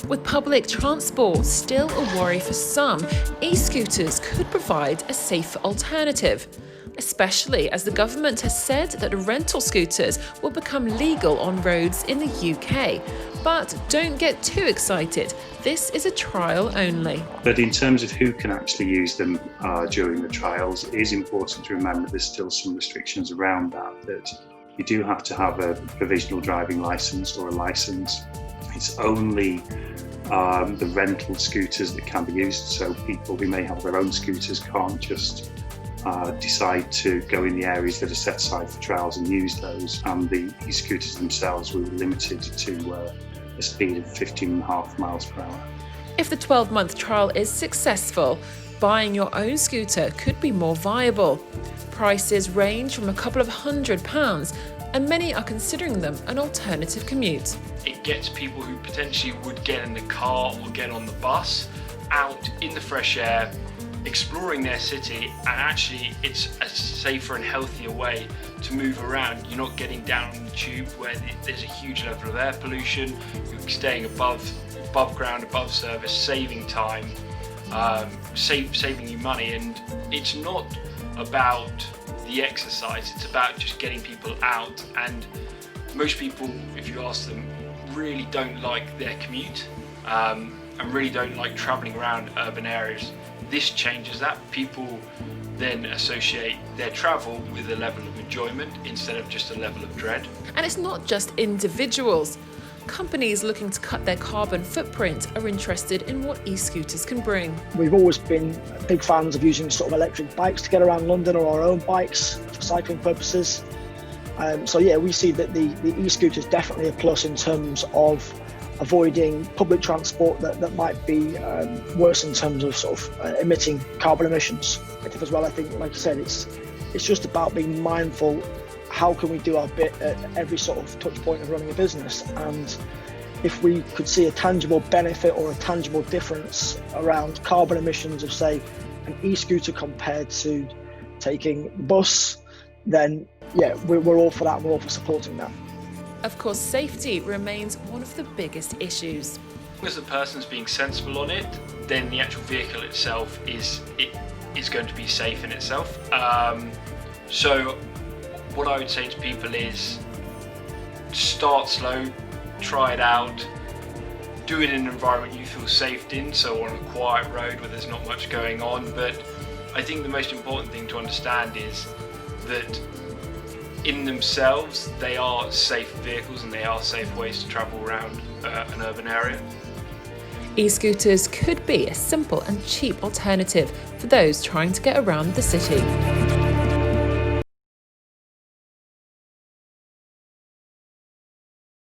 With public transport still a worry for some, e-scooters could provide a safer alternative, especially as the government has said that rental scooters will become legal on roads in the UK. But don't get too excited, this is a trial only. But in terms of who can actually use them during the trials, it is important to remember there's still some restrictions around that you do have to have a provisional driving licence or a licence. It's only the rental scooters that can be used, so people who may have their own scooters can't just decide to go in the areas that are set aside for trials and use those, and the e-scooters themselves will be limited to a speed of 15.5 miles per hour. If the 12-month trial is successful, buying your own scooter could be more viable. Prices range from a couple of £100, and many are considering them an alternative commute. It gets people who potentially would get in the car or get on the bus out in the fresh air, exploring their city, and actually it's a safer and healthier way to move around. You're not getting down on the tube where there's a huge level of air pollution. You're staying above ground, above surface, saving time, saving you money. And it's not about the exercise, it's about just getting people out. And most people, if you ask them, really don't like their commute and really don't like travelling around urban areas. This changes that. People then associate their travel with a level of enjoyment instead of just a level of dread. And it's not just individuals. Companies looking to cut their carbon footprint are interested in what e-scooters can bring. We've always been big fans of using sort of electric bikes to get around London, or our own bikes for cycling purposes. So yeah, we see that the e-scooter is definitely a plus in terms of avoiding public transport that might be worse in terms of sort of emitting carbon emissions. As well, I think, like you said, it's just about being mindful. How can we do our bit at every sort of touch point of running a business? And if we could see a tangible benefit or a tangible difference around carbon emissions of, say, an e-scooter compared to taking the bus, then yeah, we're all for that, and we're all for supporting that. Of course, safety remains one of the biggest issues. As the person's being sensible on it, then the actual vehicle itself is going to be safe in itself. So what I would say to people is start slow, try it out, do it in an environment you feel safe in, so on a quiet road where there's not much going on. But I think the most important thing to understand is that in themselves, they are safe vehicles and they are safe ways to travel around an urban area. E-scooters could be a simple and cheap alternative for those trying to get around the city.